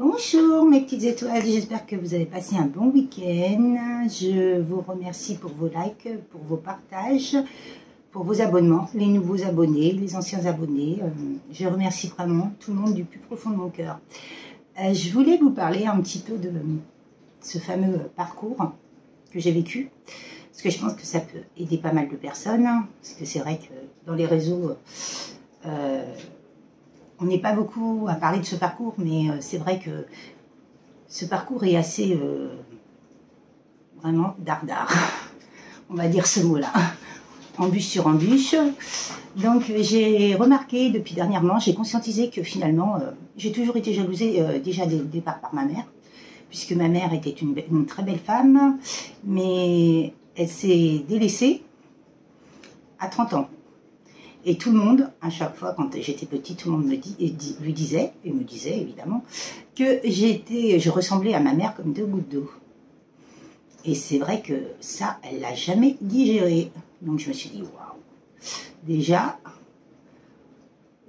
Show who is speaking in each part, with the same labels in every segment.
Speaker 1: Bonjour mes petites étoiles, j'espère que vous avez passé un bon week-end. Je vous remercie pour vos likes, pour vos partages, pour vos abonnements, les nouveaux abonnés, les anciens abonnés. Je remercie vraiment tout le monde du plus profond de mon cœur. Je voulais vous parler un petit peu de ce fameux parcours que j'ai vécu, parce que je pense que ça peut aider pas mal de personnes, parce que c'est vrai que dans les réseaux, on n'est pas beaucoup à parler de ce parcours, mais c'est vrai que ce parcours est assez vraiment dardard, on va dire ce mot-là, embûche sur embûche. Donc j'ai remarqué depuis dernièrement, j'ai conscientisé que finalement, j'ai toujours été jalousée déjà dès le départ par ma mère, puisque ma mère était une très belle femme, mais elle s'est délaissée à 30 ans. Et tout le monde, à chaque fois, quand j'étais petite, tout le monde me disait évidemment, que je ressemblais à ma mère comme deux gouttes d'eau. Et c'est vrai que ça, elle l'a jamais digéré. Donc je me suis dit, waouh, déjà,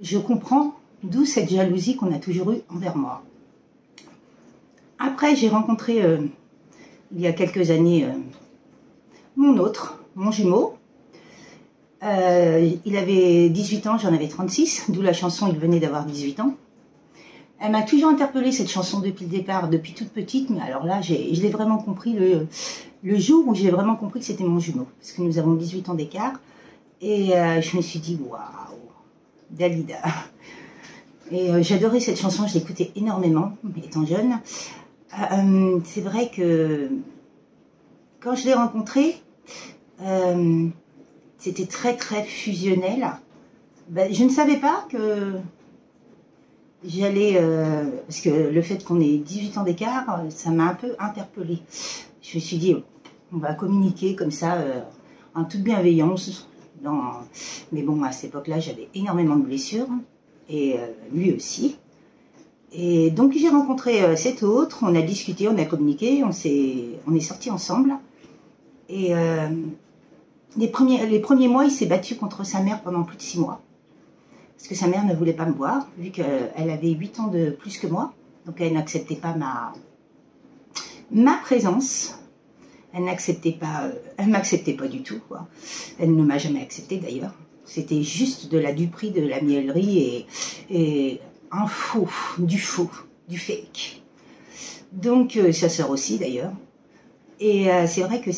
Speaker 1: je comprends d'où cette jalousie qu'on a toujours eue envers moi. Après, j'ai rencontré, il y a quelques années, mon jumeau. Il avait 18 ans, j'en avais 36, d'où la chanson « Il venait d'avoir 18 ans ». Elle m'a toujours interpellée, cette chanson, depuis le départ, depuis toute petite, mais alors là, je l'ai vraiment compris le jour où j'ai vraiment compris que c'était mon jumeau, parce que nous avons 18 ans d'écart, et je me suis dit « Waouh, Dalida ». Et j'adorais cette chanson, je l'écoutais énormément, étant jeune. C'est vrai que quand je l'ai rencontré, c'était très très fusionnel. Ben, je ne savais pas que j'allais... parce que le fait qu'on ait 18 ans d'écart, ça m'a un peu interpellée. Je me suis dit, on va communiquer comme ça, en toute bienveillance. Mais bon, à cette époque-là, j'avais énormément de blessures. Et lui aussi. Et donc j'ai rencontré cet autre, on a discuté, on a communiqué, on est sortis ensemble. Et... les premiers mois, il s'est battu contre sa mère pendant plus de 6 mois. Parce que sa mère ne voulait pas me voir, vu qu'elle avait 8 ans de plus que moi. Donc elle n'acceptait pas ma présence. Elle m'acceptait pas du tout, quoi. Elle ne m'a jamais accepté d'ailleurs. C'était juste de la duperie, de la miellerie et un faux, du fake. Donc sa sœur aussi d'ailleurs. Et c'est vrai que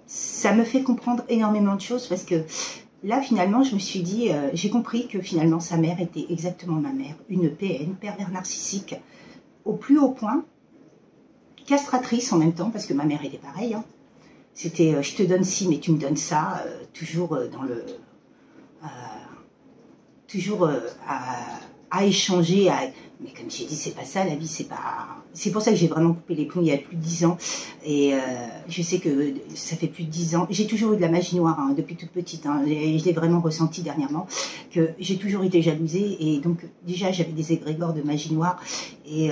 Speaker 1: ça me fait comprendre énormément de choses parce que là, finalement, je me suis dit, j'ai compris que finalement, sa mère était exactement ma mère, une PN, pervers narcissique, au plus haut point, castratrice en même temps, parce que ma mère était pareille. Hein. C'était, je te donne ci, mais tu me donnes ça, toujours dans le... toujours à échanger, mais comme j'ai dit, c'est pas ça la vie, c'est pas... C'est pour ça que j'ai vraiment coupé les plombs il y a plus de 10 ans, et je sais que ça fait plus de 10 ans, j'ai toujours eu de la magie noire, hein, depuis toute petite, hein, et je l'ai vraiment ressenti dernièrement, que j'ai toujours été jalousée, et donc déjà j'avais des égrégores de magie noire, et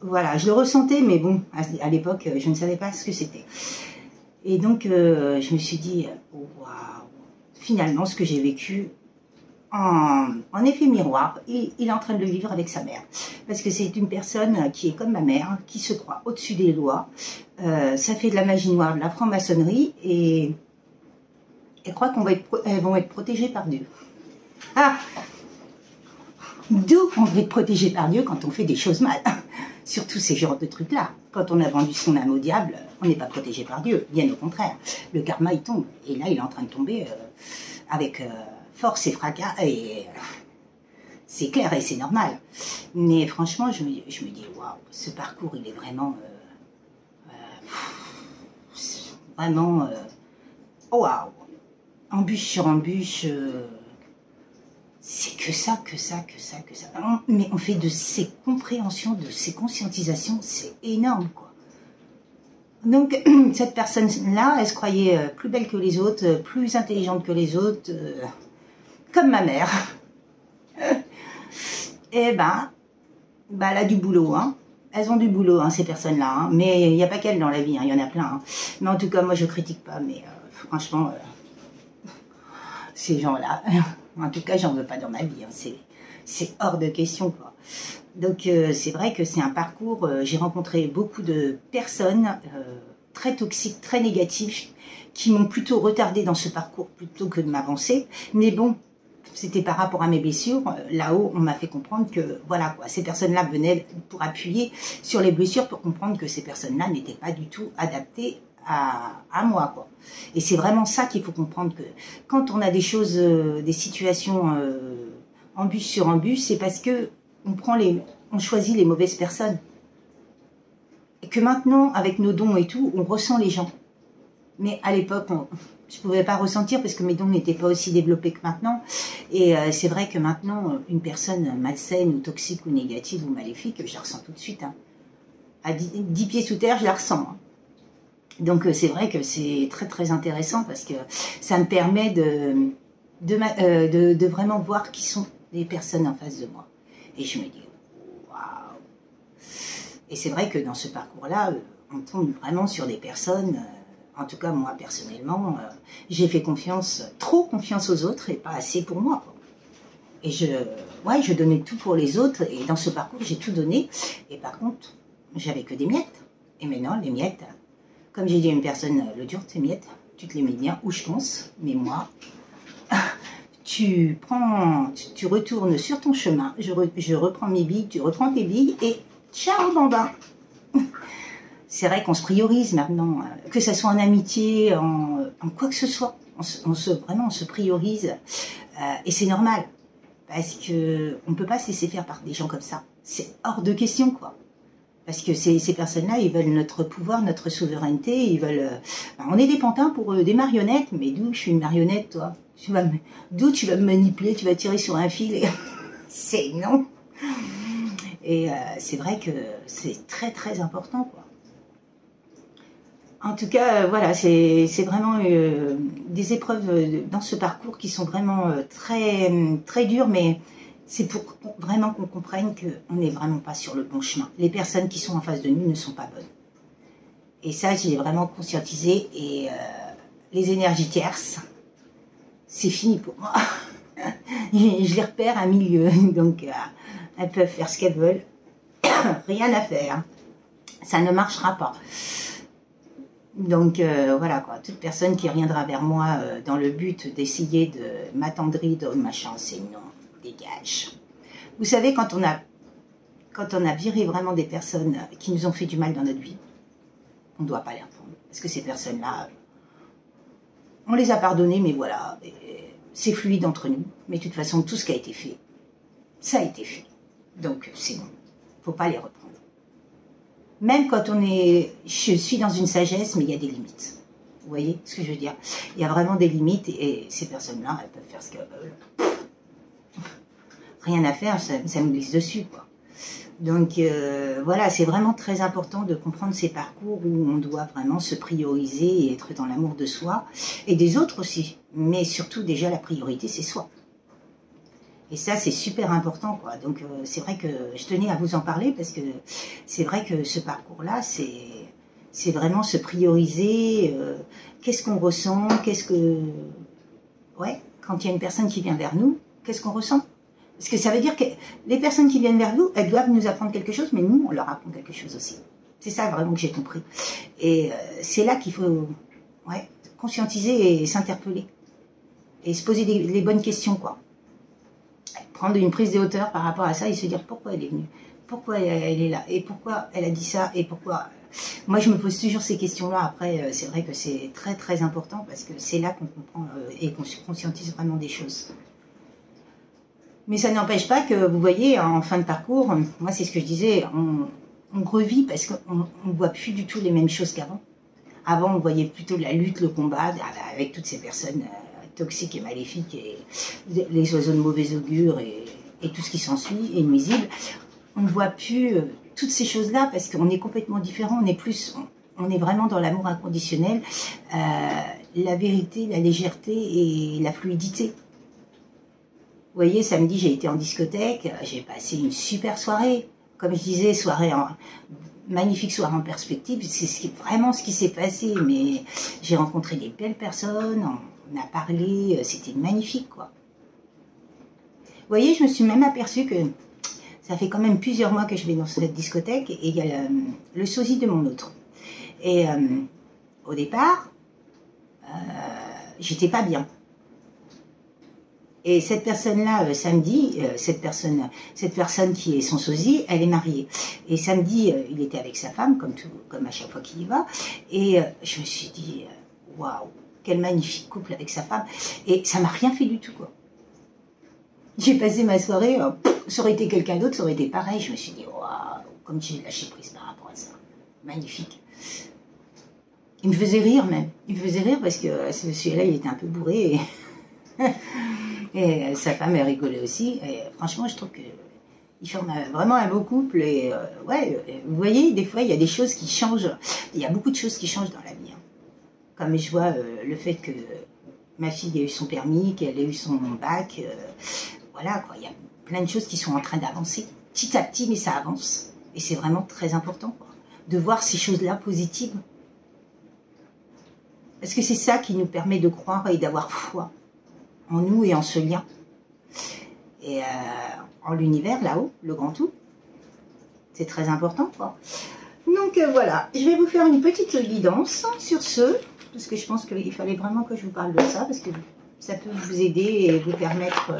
Speaker 1: voilà, je le ressentais, mais bon, à l'époque, je ne savais pas ce que c'était. Et donc, je me suis dit, waouh, finalement, ce que j'ai vécu, en effet miroir, il est en train de le vivre avec sa mère. Parce que c'est une personne qui est comme ma mère, qui se croit au-dessus des lois. Ça fait de la magie noire, de la franc-maçonnerie, et elle croit qu'elles vont être protégées par Dieu. Ah! D'où on veut être protégé par Dieu quand on fait des choses mal. Surtout ces genres de trucs-là. Quand on a vendu son âme au diable, on n'est pas protégé par Dieu. Bien au contraire. Le karma, il tombe. Et là, il est en train de tomber avec force et fracas. Et c'est clair et c'est normal. Mais franchement, je me dis, waouh, ce parcours, il est vraiment... vraiment... waouh. Embûche sur embûche... c'est que ça. Mais on fait de ces compréhensions, de ces conscientisations, c'est énorme, quoi. Donc, cette personne-là, elle se croyait plus belle que les autres, plus intelligente que les autres, comme ma mère. Et ben, elle a du boulot, hein. Elles ont du boulot, hein, ces personnes-là. Hein. Mais il n'y a pas qu'elles dans la vie, hein, il y en a plein. Hein. Mais en tout cas, moi, je critique pas, mais franchement, ces gens-là... En tout cas, j'en veux pas dans ma vie. Hein. c'est hors de question, quoi. Donc c'est vrai que c'est un parcours, j'ai rencontré beaucoup de personnes très toxiques, très négatives, qui m'ont plutôt retardé dans ce parcours plutôt que de m'avancer. Mais bon, c'était par rapport à mes blessures. Là-haut, on m'a fait comprendre que voilà, quoi, ces personnes-là venaient pour appuyer sur les blessures, pour comprendre que ces personnes-là n'étaient pas du tout adaptées à moi, quoi. Et c'est vraiment ça qu'il faut comprendre, que quand on a des choses, des situations embûche sur embûche, c'est parce que on choisit les mauvaises personnes. Et que maintenant, avec nos dons et tout, on ressent les gens. Mais à l'époque, je ne pouvais pas ressentir parce que mes dons n'étaient pas aussi développés que maintenant. Et c'est vrai que maintenant, une personne malsaine ou toxique ou négative ou maléfique, je la ressens tout de suite. Hein. À 10 pieds sous terre, je la ressens. Hein. Donc c'est vrai que c'est très très intéressant parce que ça me permet de vraiment voir qui sont les personnes en face de moi. Et je me dis, waouh! Et c'est vrai que dans ce parcours-là, on tombe vraiment sur des personnes, en tout cas moi personnellement, j'ai fait confiance, trop confiance aux autres et pas assez pour moi, quoi. Et je donnais tout pour les autres, et dans ce parcours, j'ai tout donné. Et par contre, j'avais que des miettes. Et maintenant, les miettes, comme j'ai dit à une personne, le dur, tes miettes, tu te les mets bien où je pense, mais moi... tu retournes sur ton chemin, je reprends mes billes, tu reprends tes billes, et ciao bamba. C'est vrai qu'on se priorise maintenant, que ce soit en amitié, en quoi que ce soit, vraiment on se priorise, et c'est normal, parce que on ne peut pas se laisser faire par des gens comme ça, c'est hors de question, quoi. Parce que ces personnes-là, ils veulent notre pouvoir, notre souveraineté, ils veulent... on est des pantins pour eux, des marionnettes, mais d'où je suis une marionnette, toi? D'où tu vas me manipuler, tu vas tirer sur un fil, et... c'est non. Et c'est vrai que c'est très très important, quoi. En tout cas, voilà, c'est vraiment des épreuves dans ce parcours qui sont vraiment très, très dures, mais... c'est pour vraiment qu'on comprenne qu'on n'est vraiment pas sur le bon chemin. Les personnes qui sont en face de nous ne sont pas bonnes. Et ça, j'ai vraiment conscientisé. Et les énergies tierces, c'est fini pour moi. Je les repère à milieu. Donc, elles peuvent faire ce qu'elles veulent. Rien à faire. Ça ne marchera pas. Donc, voilà, quoi. Toute personne qui reviendra vers moi dans le but d'essayer de m'attendrir, de machin, c'est non. Dégage. Vous savez, quand on a viré vraiment des personnes qui nous ont fait du mal dans notre vie, on ne doit pas les reprendre. Parce que ces personnes-là, on les a pardonnées, mais voilà, c'est fluide entre nous. Mais de toute façon, tout ce qui a été fait, ça a été fait. Donc, c'est bon. Il ne faut pas les reprendre. Même quand je suis dans une sagesse, mais il y a des limites. Vous voyez ce que je veux dire? Il y a vraiment des limites, et ces personnes-là, elles peuvent faire ce qu'elles veulent. Rien à faire, ça me glisse dessus, quoi. Donc voilà, c'est vraiment très important de comprendre ces parcours où on doit vraiment se prioriser et être dans l'amour de soi et des autres aussi. Mais surtout, déjà, la priorité, c'est soi. Et ça, c'est super important, quoi. Donc c'est vrai que je tenais à vous en parler parce que c'est vrai que ce parcours-là, c'est vraiment se prioriser. Qu'est-ce qu'on ressent? Ouais, quand il y a une personne qui vient vers nous, qu'est-ce qu'on ressent? Parce que ça veut dire que les personnes qui viennent vers nous, elles doivent nous apprendre quelque chose, mais nous, on leur apprend quelque chose aussi. C'est ça vraiment que j'ai compris. Et c'est là qu'il faut conscientiser et s'interpeller. Et se poser les bonnes questions, quoi. Prendre une prise de hauteur par rapport à ça et se dire pourquoi elle est venue, pourquoi elle est là, et pourquoi elle a dit ça, et pourquoi... Moi, je me pose toujours ces questions-là. Après, c'est vrai que c'est très, très important parce que c'est là qu'on comprend et qu'on se conscientise vraiment des choses. Mais ça n'empêche pas que, vous voyez, en fin de parcours, moi c'est ce que je disais, on revit parce qu'on ne voit plus du tout les mêmes choses qu'avant. Avant, on voyait plutôt la lutte, le combat, avec toutes ces personnes toxiques et maléfiques, et les oiseaux de mauvais augure, et tout ce qui s'ensuit, et nuisible. On ne voit plus toutes ces choses-là parce qu'on est complètement différent, on est vraiment dans l'amour inconditionnel, la vérité, la légèreté et la fluidité. Vous voyez, samedi, j'ai été en discothèque, j'ai passé une super soirée. Comme je disais, magnifique soirée en perspective, c'est vraiment ce qui s'est passé. Mais j'ai rencontré des belles personnes, on a parlé, c'était magnifique, quoi. voyez, je me suis même aperçue que ça fait quand même plusieurs mois que je vais dans cette discothèque et il y a le sosie de mon autre. Et au départ, j'étais pas bien. Et cette personne-là, samedi, cette personne qui est son sosie, elle est mariée. Et samedi, il était avec sa femme, comme à chaque fois qu'il y va. Et je me suis dit, waouh, quel magnifique couple avec sa femme. Et ça m'a rien fait du tout, quoi. J'ai passé ma soirée, ça aurait été quelqu'un d'autre, ça aurait été pareil. Je me suis dit, waouh, comme j'ai lâché prise par rapport à ça. Magnifique. Il me faisait rire même. Il me faisait rire parce que celui-là, il était un peu bourré. Et sa femme, elle rigolait aussi. Et franchement, je trouve qu'ils forment vraiment un beau couple. Et ouais, vous voyez, des fois, il y a des choses qui changent. Il y a beaucoup de choses qui changent dans la vie. Hein. Comme je vois le fait que ma fille a eu son permis, qu'elle a eu son bac. Voilà, quoi. Il y a plein de choses qui sont en train d'avancer. Petit à petit, mais ça avance. Et c'est vraiment très important, quoi, de voir ces choses-là positives. Parce que c'est ça qui nous permet de croire et d'avoir foi en nous et en ce lien. Et en l'univers, là-haut, le grand tout. C'est très important, quoi. Donc voilà, je vais vous faire une petite guidance sur ce, parce que je pense qu'il fallait vraiment que je vous parle de ça, parce que ça peut vous aider et vous permettre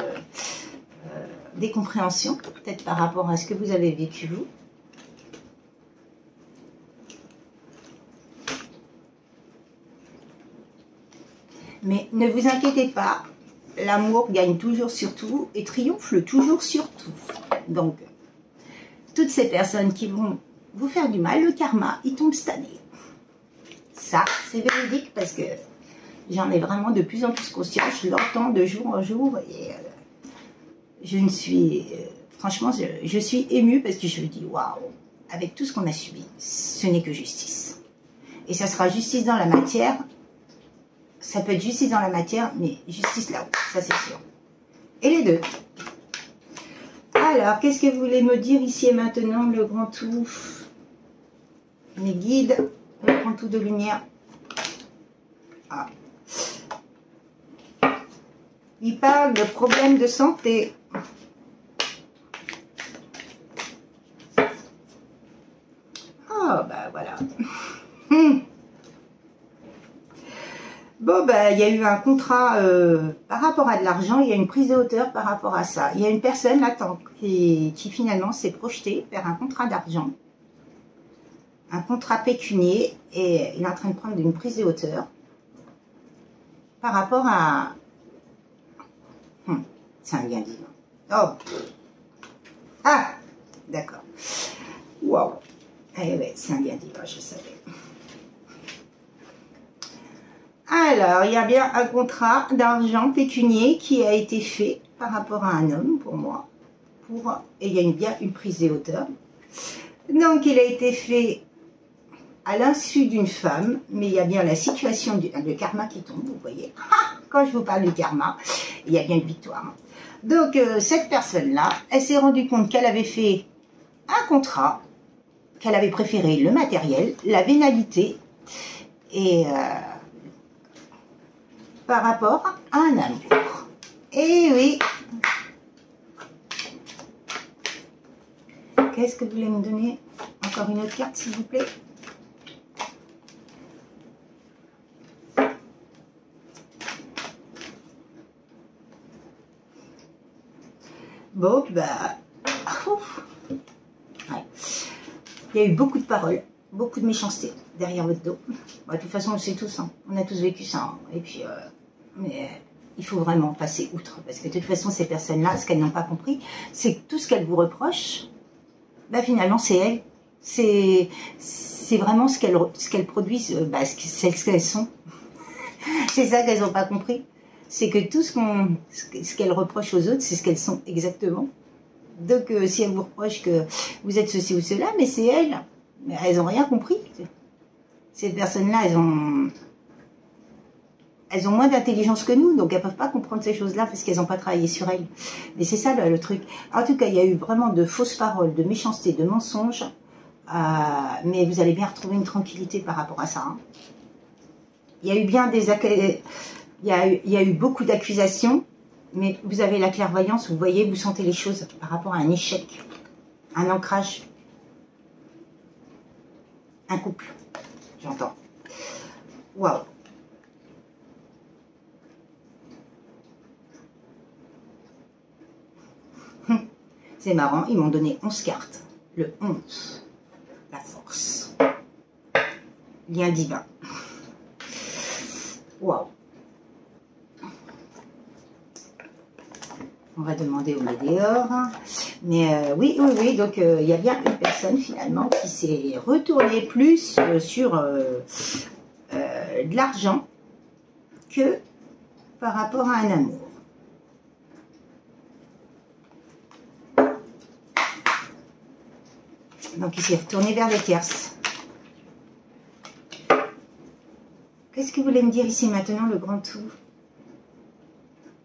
Speaker 1: des compréhensions, peut-être par rapport à ce que vous avez vécu vous. Mais ne vous inquiétez pas, l'amour gagne toujours sur tout et triomphe toujours sur tout. Donc, toutes ces personnes qui vont vous faire du mal, le karma, il tombe cette année. Ça, c'est véridique parce que j'en ai vraiment de plus en plus conscience. Je l'entends de jour en jour et je ne suis... franchement, je suis émue parce que je me dis, waouh, avec tout ce qu'on a subi, ce n'est que justice. Et ça sera justice dans la matière. Ça peut être justice dans la matière, mais justice là-haut, ça c'est sûr. Et les deux. Alors, qu'est-ce que vous voulez me dire ici et maintenant, le grand tout? Mes guides, le grand tout de lumière. Ah. Il parle de problèmes de santé. Ah, bah voilà. Bon, ben, il y a eu un contrat par rapport à de l'argent, il y a une prise de hauteur par rapport à ça. Il y a une personne là qui finalement s'est projetée vers un contrat d'argent, un contrat pécunier, et il est en train de prendre une prise de hauteur par rapport à... c'est un lien divin. Oh. Ah, d'accord. Waouh. Eh ouais, c'est un lien divin, je savais. Alors, il y a bien un contrat d'argent pécunier qui a été fait par rapport à un homme, pour moi. Et il y a bien une prise de hauteur. Donc, il a été fait à l'insu d'une femme, mais il y a bien la situation, le karma qui tombe, vous voyez. Quand je vous parle du karma, il y a bien une victoire. Donc, cette personne-là, elle s'est rendue compte qu'elle avait fait un contrat, qu'elle avait préféré le matériel, la vénalité, et... par rapport à un amour. Et oui. Qu'est-ce que vous voulez me donner? Encore une autre carte, s'il vous plaît. Bon, bah... ouais. Il y a eu beaucoup de paroles, beaucoup de méchanceté derrière votre dos. Bah, de toute façon, on le sait tous, hein. On a tous vécu ça. Hein. Et puis, mais il faut vraiment passer outre. Parce que de toute façon, ces personnes-là, ce qu'elles n'ont pas compris, c'est que tout ce qu'elles vous reprochent, bah, finalement, c'est elles. C'est vraiment ce qu'elles produisent, bah, ce qu'elles sont. C'est ça qu'elles n'ont pas compris. C'est que tout ce qu'elles reprochent aux autres, c'est ce qu'elles sont exactement. Donc, si elles vous reprochent que vous êtes ceci ou cela, mais c'est elles. Mais elles n'ont rien compris. Ces personnes-là, elles ont moins d'intelligence que nous, donc elles ne peuvent pas comprendre ces choses-là parce qu'elles n'ont pas travaillé sur elles. Mais c'est ça le truc. En tout cas, il y a eu vraiment de fausses paroles, de méchanceté, de mensonges. Mais vous allez bien retrouver une tranquillité par rapport à ça. Hein. Il y a eu bien il y a eu beaucoup d'accusations, mais vous avez la clairvoyance, vous voyez, vous sentez les choses par rapport à un échec, un ancrage, un couple, j'entends. Waouh. C'est marrant, ils m'ont donné 11 cartes. Le 11, la force, lien divin. Waouh. On va demander au Médéor. Mais oui, donc il y a bien une personne finalement qui s'est retournée plus sur de l'argent que par rapport à un amour. Donc il s'est retourné vers les tierces. Qu'est-ce que vous voulez me dire ici maintenant, le grand tout?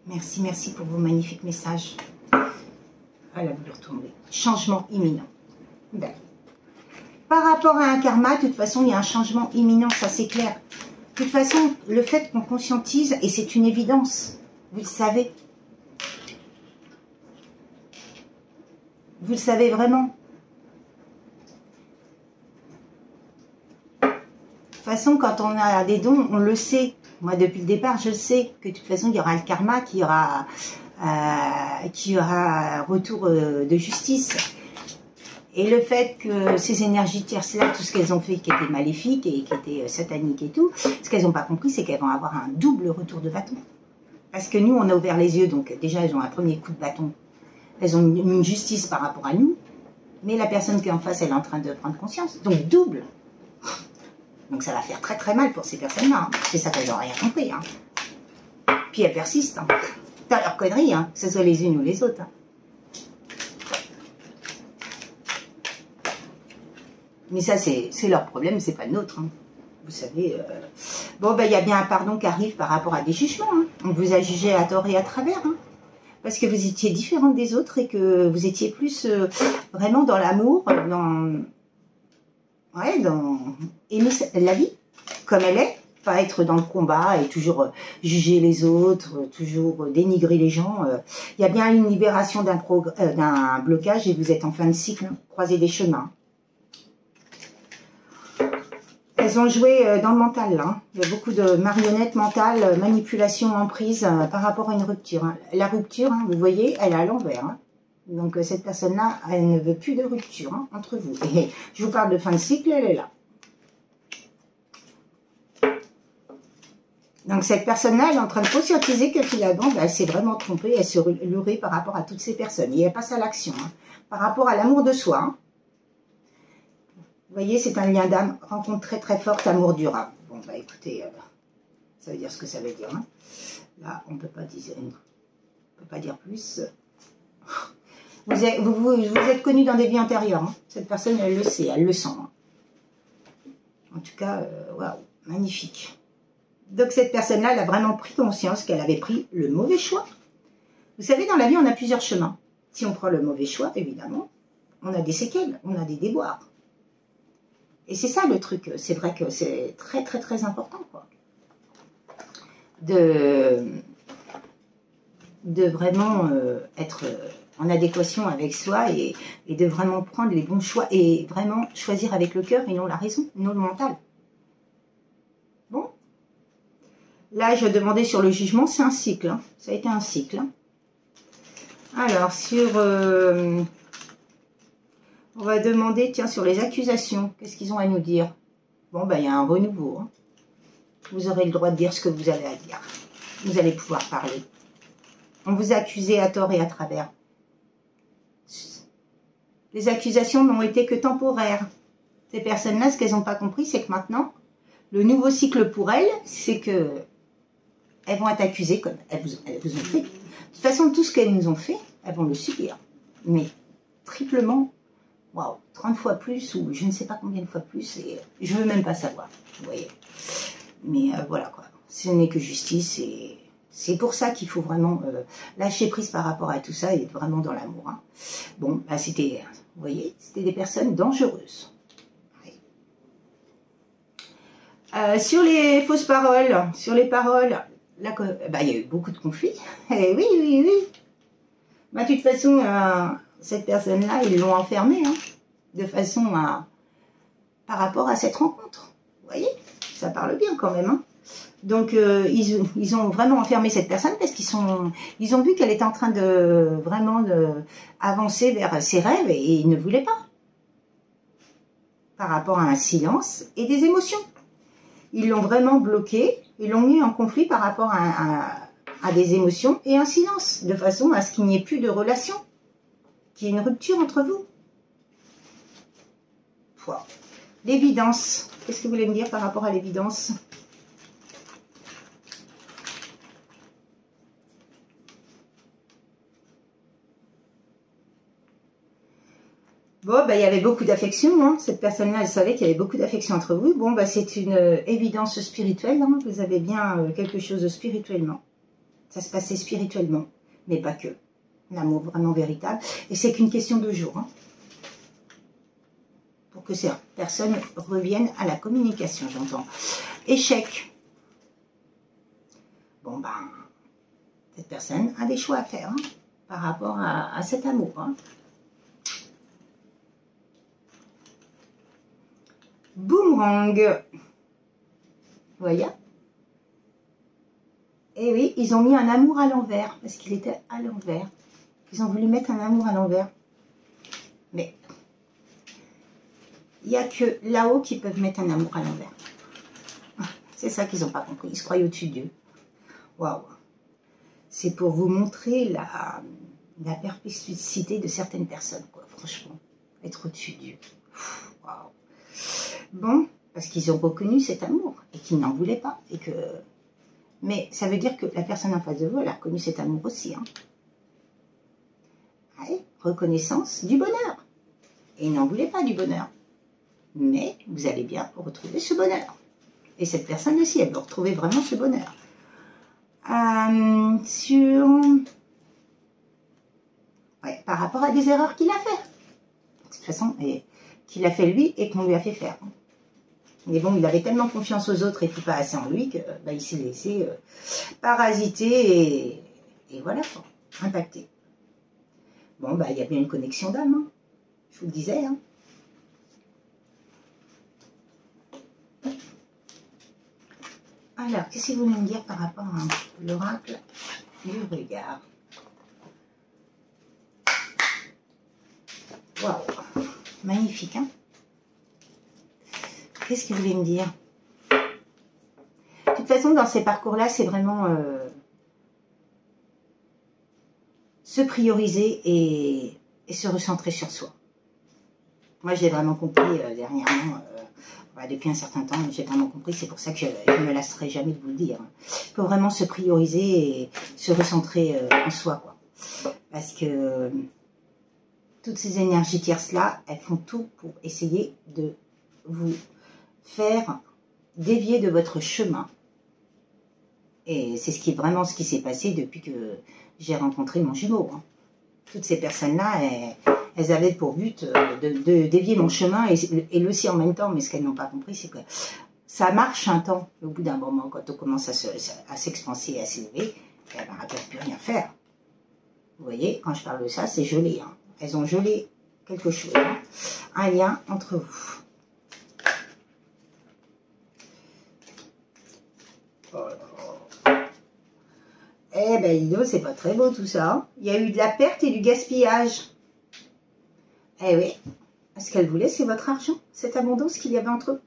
Speaker 1: Merci, merci pour vos magnifiques messages. Ah, la voulu retomber. Changement imminent. Ben. Par rapport à un karma, de toute façon, il y a un changement imminent, ça c'est clair. De toute façon, le fait qu'on conscientise, et c'est une évidence, vous le savez. Vous le savez vraiment. De toute façon, quand on a des dons, on le sait. Moi, depuis le départ, je sais que de toute façon, il y aura le karma, qu'il y aura retour de justice. Et le fait que ces énergies tierces-là, tout ce qu'elles ont fait qui était maléfique et qui était satanique et tout, ce qu'elles n'ont pas compris, c'est qu'elles vont avoir un double retour de bâton. Parce que nous, on a ouvert les yeux, donc déjà, elles ont un premier coup de bâton. Elles ont une justice par rapport à nous, mais la personne qui est en face, elle est en train de prendre conscience. Donc, double. Donc ça va faire très très mal pour ces personnes-là. Hein. C'est ça qu'elles n'ont rien compris. Hein. Puis elles persistent. Hein. Dans leurs conneries, hein, que ce soit les unes ou les autres. Hein. Mais ça, c'est leur problème, c'est pas le nôtre. Hein. Vous savez. Bon, ben il y a bien un pardon qui arrive par rapport à des jugements. Hein. On vous a jugé à tort et à travers. Hein. Parce que vous étiez différente des autres et que vous étiez plus vraiment dans l'amour, dans... Ouais, aimer la vie comme elle est, pas être dans le combat et toujours juger les autres, toujours dénigrer les gens. Il y a bien une libération d'un blocage et vous êtes en fin de cycle, hein, croisez des chemins. Elles ont joué dans le mental, là. Hein. Il y a beaucoup de marionnettes mentales, manipulation, emprise par rapport à une rupture. Hein. La rupture, hein, vous voyez, elle est à l'envers. Hein. Donc cette personne-là, elle ne veut plus de rupture hein, entre vous. Et je vous parle de fin de cycle, elle est là. Donc cette personne-là, elle est en train de conscientiser que finalement, elle s'est vraiment trompée, elle s'est leurrée par rapport à toutes ces personnes. Et elle passe à l'action, hein, par rapport à l'amour de soi. Hein. Vous voyez, c'est un lien d'âme, rencontre très très forte, amour durable. Bon, bah écoutez, ça veut dire ce que ça veut dire. Hein. Là, on ne peut pas dire plus. Vous êtes connu dans des vies antérieures. Hein. Cette personne, elle le sait, elle le sent. Hein. En tout cas, waouh, magnifique. Donc cette personne-là, elle a vraiment pris conscience qu'elle avait pris le mauvais choix. Vous savez, dans la vie, on a plusieurs chemins. Si on prend le mauvais choix, évidemment, on a des séquelles, on a des déboires. Et c'est ça le truc. C'est vrai que c'est très, très, très important, quoi. De vraiment être en adéquation avec soi et de vraiment prendre les bons choix et vraiment choisir avec le cœur et non la raison, non le mental. Bon. Là, je demandais sur le jugement, c'est un cycle. Hein. Ça a été un cycle. Hein. Alors, sur... on va demander, tiens, sur les accusations, qu'est-ce qu'ils ont à nous dire? Bon, ben, il y a un renouveau. Hein. Vous aurez le droit de dire ce que vous avez à dire. Vous allez pouvoir parler. On vous a accusé à tort et à travers. Les accusations n'ont été que temporaires. Ces personnes-là, ce qu'elles n'ont pas compris, c'est que maintenant, le nouveau cycle pour elles, c'est que elles vont être accusées comme elles vous ont fait. De toute façon, tout ce qu'elles nous ont fait, elles vont le subir. Mais triplement, waouh, 30 fois plus ou je ne sais pas combien de fois plus. Et je ne veux même pas savoir, vous voyez. Mais voilà quoi, ce n'est que justice et c'est pour ça qu'il faut vraiment lâcher prise par rapport à tout ça et être vraiment dans l'amour. Hein. Bon, bah, c'était, vous voyez, c'était des personnes dangereuses. Ouais. Sur les fausses paroles, sur les paroles, bah, il y a eu beaucoup de conflits. Eh oui, oui, oui. Bah, de toute façon, cette personne-là, ils l'ont enfermée, hein, de façon à... par rapport à cette rencontre. Vous voyez, ça parle bien quand même, hein. Donc, ils ont vraiment enfermé cette personne parce ils ont vu qu'elle était en train de vraiment avancer vers ses rêves et ils ne voulaient pas. Par rapport à un silence et des émotions. Ils l'ont vraiment bloqué, ils l'ont mis en conflit par rapport à des émotions et un silence, de façon à ce qu'il n'y ait plus de relation, qu'il y ait une rupture entre vous. L'évidence. Qu'est-ce que vous voulez me dire par rapport à l'évidence ? Bon, bah, il y avait beaucoup d'affection, hein. Cette personne-là, elle savait qu'il y avait beaucoup d'affection entre vous. Bon, bah, c'est une évidence spirituelle, hein. Vous avez bien quelque chose de spirituellement. Ça se passait spirituellement, mais pas que. L'amour vraiment véritable. Et c'est qu'une question de jour, hein, pour que ces personnes reviennent à la communication, j'entends. Échec. Bon, ben, cette personne a des choix à faire, hein, par rapport à cet amour, hein. Boomerang. Vous voyez? Et oui, ils ont mis un amour à l'envers, parce qu'il était à l'envers. Ils ont voulu mettre un amour à l'envers. Mais il n'y a que là-haut qui peuvent mettre un amour à l'envers. C'est ça qu'ils n'ont pas compris. Ils se croient au-dessus de Dieu. Waouh. C'est pour vous montrer la perspicacité de certaines personnes, quoi. Franchement, être au-dessus de Dieu. Waouh. Bon, parce qu'ils ont reconnu cet amour et qu'ils n'en voulaient pas. Mais ça veut dire que la personne en face de vous, elle a reconnu cet amour aussi, hein. Allez, reconnaissance du bonheur. Et ils n'en voulaient pas du bonheur. Mais vous allez bien retrouver ce bonheur. Et cette personne aussi, elle veut retrouver vraiment ce bonheur. Ouais, par rapport à des erreurs qu'il a fait. De toute façon, qu'il a fait lui et qu'on lui a fait faire. Mais bon, il avait tellement confiance aux autres et puis pas assez en lui que bah, il s'est laissé parasiter et voilà, quoi, impacté. Bon, bah, il y a bien une connexion d'âme, hein. Je vous le disais, hein. Alors, qu'est-ce que vous voulez me dire par rapport à l'oracle du regard? Waouh, magnifique, hein. Qu'est-ce que vous voulez me dire? De toute façon, dans ces parcours-là, c'est vraiment se prioriser et se recentrer sur soi. Moi, j'ai vraiment compris dernièrement, depuis un certain temps, j'ai vraiment compris. C'est pour ça que je ne me lasserai jamais de vous le dire. Il faut vraiment se prioriser et se recentrer en soi, quoi. Parce que toutes ces énergies tierces-là, elles font tout pour essayer de vous faire dévier de votre chemin. Et c'est vraiment ce qui s'est passé depuis que j'ai rencontré mon jumeau, hein. Toutes ces personnes-là, elles avaient pour but de dévier mon chemin et le sien en même temps. Mais ce qu'elles n'ont pas compris, c'est que ça marche un temps. Au bout d'un moment, quand on commence à s'expanser et à s'élever, elles ne peuvent plus rien faire. Vous voyez, quand je parle de ça, c'est gelé, hein. Elles ont gelé quelque chose, hein. Un lien entre vous. Eh ben, Ido, c'est pas très beau tout ça. Il y a eu de la perte et du gaspillage. Eh oui. Ce qu'elle voulait, c'est votre argent, cette abondance qu'il y avait entre eux.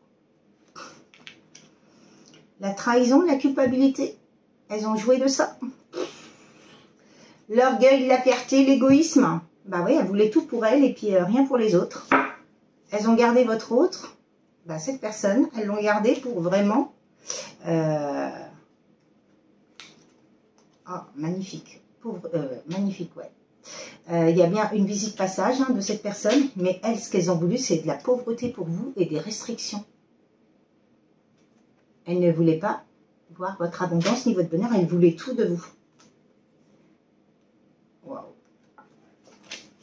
Speaker 1: La trahison, la culpabilité. Elles ont joué de ça. L'orgueil, la fierté, l'égoïsme. Bah oui, elles voulaient tout pour elles et puis rien pour les autres. Elles ont gardé votre autre. Bah, cette personne, elles l'ont gardé pour vraiment... Ah, magnifique. Magnifique, ouais. Il y a bien une visite passage, hein, de cette personne, mais elles, ce qu'elles ont voulu, c'est de la pauvreté pour vous et des restrictions. Elles ne voulaient pas voir votre abondance ni votre bonheur, elles voulaient tout de vous. Waouh.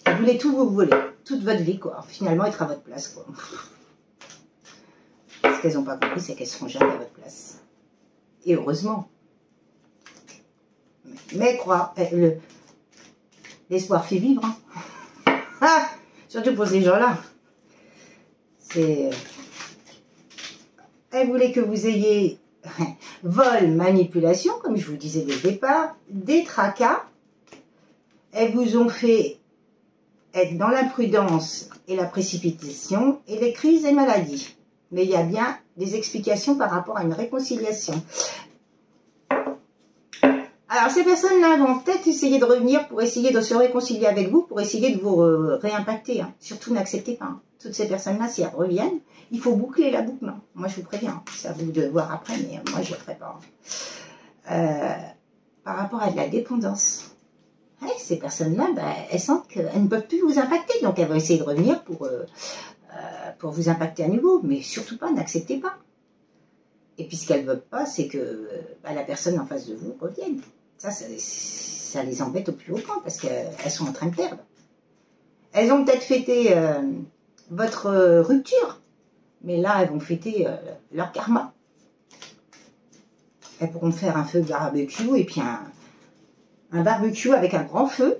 Speaker 1: Elles voulaient tout vous voler, toute votre vie, quoi. Finalement, être à votre place, quoi. Ce qu'elles n'ont pas compris, c'est qu'elles ne seront jamais à votre place. Et heureusement. Mais crois, l'espoir fait vivre. Hein. Ah, surtout pour ces gens-là. C'est... Elle voulait que vous ayez vol, manipulation, comme je vous disais dès le départ, des tracas. Elles vous ont fait être dans l'imprudence et la précipitation et les crises et maladies. Mais il y a bien des explications par rapport à une réconciliation. Alors ces personnes-là vont peut-être essayer de revenir pour essayer de se réconcilier avec vous, pour essayer de vous réimpacter. Hein. Surtout n'acceptez pas. Hein. Toutes ces personnes-là, si elles reviennent, il faut boucler la boucle. Hein. Moi je vous préviens, c'est à vous de voir après, mais moi je ne le ferai pas. Par rapport à de la dépendance. Ouais, ces personnes-là, ben, elles sentent qu'elles ne peuvent plus vous impacter, donc elles vont essayer de revenir pour vous impacter à nouveau, mais surtout pas, n'acceptez pas. Et puis ce qu'elles ne veulent pas, c'est que la personne en face de vous revienne. Ça les embête au plus haut point, parce qu'elles sont en train de perdre. Elles ont peut-être fêté votre rupture, mais là, elles vont fêter leur karma. Elles pourront faire un feu de barbecue, et puis un barbecue avec un grand feu.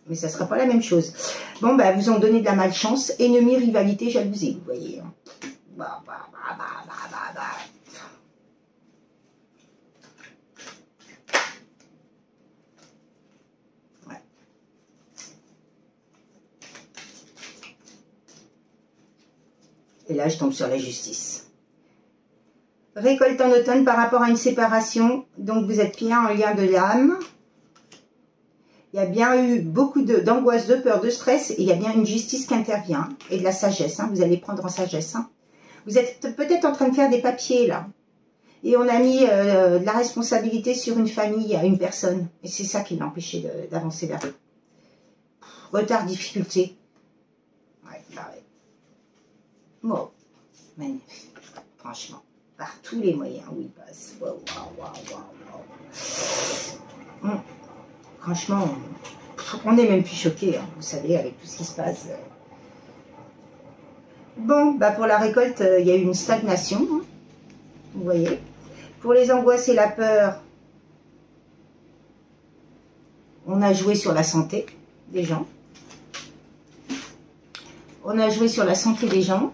Speaker 1: Mais ça ne sera pas la même chose. Bon, ben, vous ont donné de la malchance. Ennemi, rivalité, jalousie, vous voyez. Ouais. Et là, je tombe sur la justice. Récolte en automne par rapport à une séparation. Donc, vous êtes bien en lien de l'âme. Il y a bien eu beaucoup d'angoisse, de peur, de stress. Et il y a bien une justice qui intervient. Et de la sagesse. Hein, vous allez prendre en sagesse. Hein. Vous êtes peut-être en train de faire des papiers, là. Et on a mis de la responsabilité sur une famille, à une personne. Et c'est ça qui l'a empêché d'avancer vers eux. Retard, difficulté. Ouais, pareil. Bon, magnifique. Franchement. Par tous les moyens où il passe. Wow, wow, wow, wow. Franchement, on n'est même plus choqués, hein, vous savez, avec tout ce qui se passe. Bon, bah pour la récolte, il y a eu une stagnation, hein, vous voyez. Pour les angoisses et la peur, on a joué sur la santé des gens. On a joué sur la santé des gens.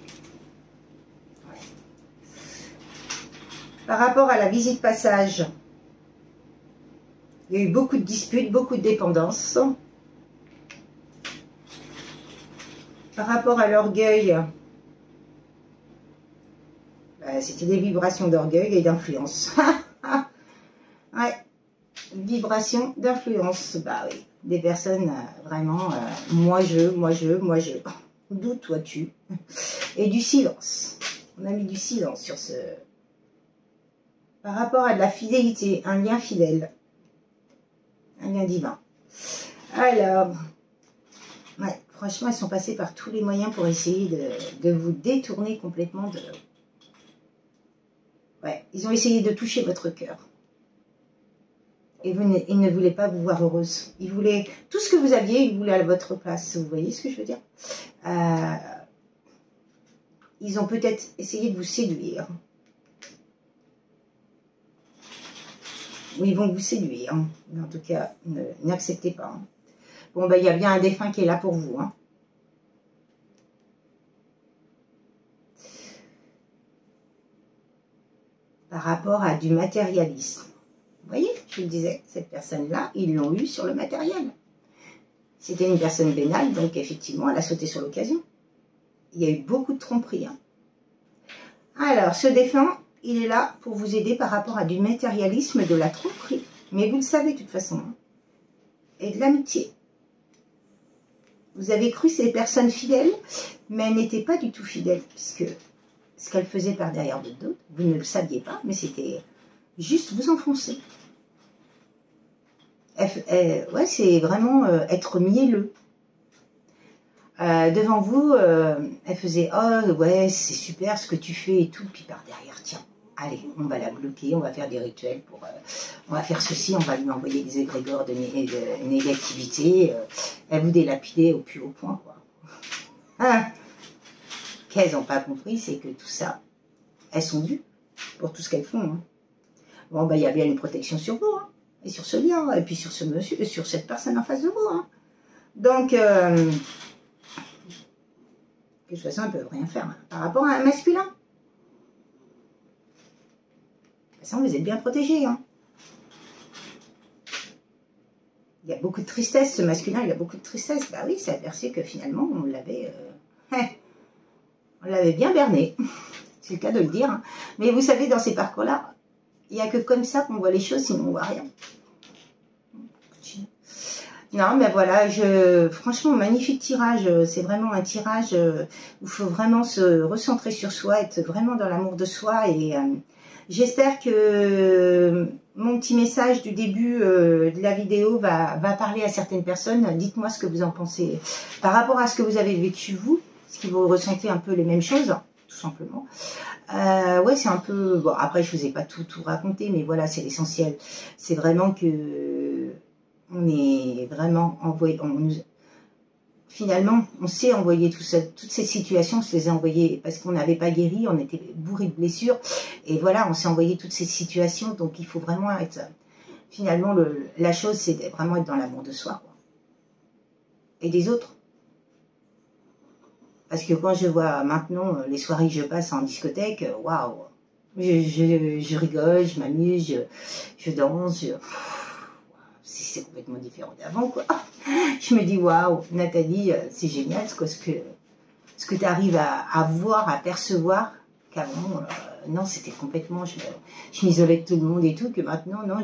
Speaker 1: Par rapport à la visite passage, il y a eu beaucoup de disputes, beaucoup de dépendances. Par rapport à l'orgueil, c'était des vibrations d'orgueil et d'influence. Ouais, vibrations d'influence. Bah oui, des personnes vraiment, moi je. D'où toi tu. Et du silence. On a mis du silence sur ce... Par rapport à de la fidélité, un lien fidèle. Un lien divin. Alors, ouais, franchement, ils sont passés par tous les moyens pour essayer de vous détourner complètement de... Ouais, ils ont essayé de toucher votre cœur. Et ils ne voulaient pas vous voir heureuse. Ils voulaient... Tout ce que vous aviez, ils voulaient à votre place. Vous voyez ce que je veux dire? Ils ont peut-être essayé de vous séduire. Ou ils vont vous séduire. Hein. Mais en tout cas, n'acceptez pas. Hein. Bon, ben, il y a bien un défunt qui est là pour vous. Hein. Par rapport à du matérialisme. Vous voyez, je vous le disais, cette personne-là, ils l'ont eu sur le matériel. C'était une personne vénale, donc effectivement, elle a sauté sur l'occasion. Il y a eu beaucoup de tromperies. Hein. Alors, ce défunt, il est là pour vous aider par rapport à du matérialisme, de la tromperie. Mais vous le savez de toute façon. Hein. Et de l'amitié. Vous avez cru ces personnes fidèles, mais elles n'étaient pas du tout fidèles, puisque ce qu'elles faisaient par derrière de d'autres, vous ne le saviez pas, mais c'était juste vous enfoncer. Ouais, c'est vraiment être mielleux. Devant vous, elle faisait « Oh, ouais, c'est super ce que tu fais et tout. » Puis par derrière, tiens, allez, on va la bloquer, on va faire des rituels pour... on va faire ceci, on va lui envoyer des égrégores de négativité. Elle vous délapidait au plus haut point, quoi. Hein? Qu'elles n'ont pas compris, c'est que tout ça, elles sont dues pour tout ce qu'elles font. Hein. Bon, bah, il y a bien une protection sur vous, hein, et sur ce lien, et puis sur ce monsieur, sur cette personne en face de vous. Hein. Donc, de toute façon, elle ne peut rien faire hein, par rapport à un masculin. De toute façon, vous êtes bien protégé. Hein. Il y a beaucoup de tristesse, ce masculin, il a beaucoup de tristesse. Bah oui, c'est aperçu que finalement, on l'avait bien berné. C'est le cas de le dire. Hein. Mais vous savez, dans ces parcours-là, il n'y a que comme ça qu'on voit les choses, sinon on ne voit rien. Non, mais voilà, franchement, magnifique tirage. C'est vraiment un tirage où il faut vraiment se recentrer sur soi, être vraiment dans l'amour de soi. Et j'espère que mon petit message du début de la vidéo va parler à certaines personnes. Dites-moi ce que vous en pensez par rapport à ce que vous avez vécu vous. Est-ce que vous ressentez un peu les mêmes choses, tout simplement. Ouais, c'est un peu... Bon, après, je vous ai pas tout raconté, mais voilà, c'est l'essentiel. C'est vraiment que... On est vraiment envoyé... Finalement, on s'est envoyé toutes ces situations, on se les a envoyées parce qu'on n'avait pas guéri, on était bourré de blessures. Et voilà, on s'est envoyé toutes ces situations, donc il faut vraiment être... Finalement, la chose, c'est vraiment être dans l'amour de soi, quoi. Et des autres. Parce que quand je vois maintenant les soirées que je passe en discothèque, waouh, je rigole, je m'amuse, je danse, c'est complètement différent d'avant, quoi. Je me dis, waouh, Nathalie, c'est génial ce que tu arrives à voir, à percevoir, qu'avant, non, c'était complètement, je m'isolais de tout le monde et tout, que maintenant, non,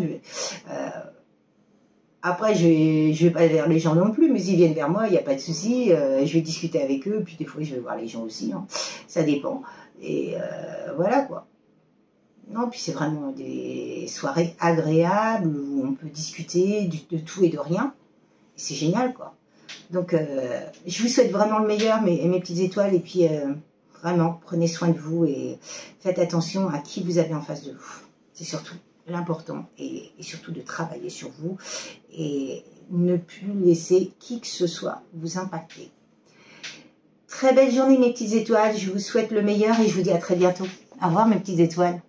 Speaker 1: après, je vais pas vers les gens non plus, mais s'ils viennent vers moi, il n'y a pas de souci. Je vais discuter avec eux, puis des fois, je vais voir les gens aussi. Hein. Ça dépend. Et voilà, quoi. Non, puis c'est vraiment des soirées agréables où on peut discuter de tout et de rien. C'est génial, quoi. Donc, je vous souhaite vraiment le meilleur, mes petites étoiles. Et puis, vraiment, prenez soin de vous et faites attention à qui vous avez en face de vous. C'est surtout l'important et surtout de travailler sur vous et ne plus laisser qui que ce soit vous impacter. Très belle journée mes petites étoiles, je vous souhaite le meilleur et je vous dis à très bientôt. Au revoir mes petites étoiles.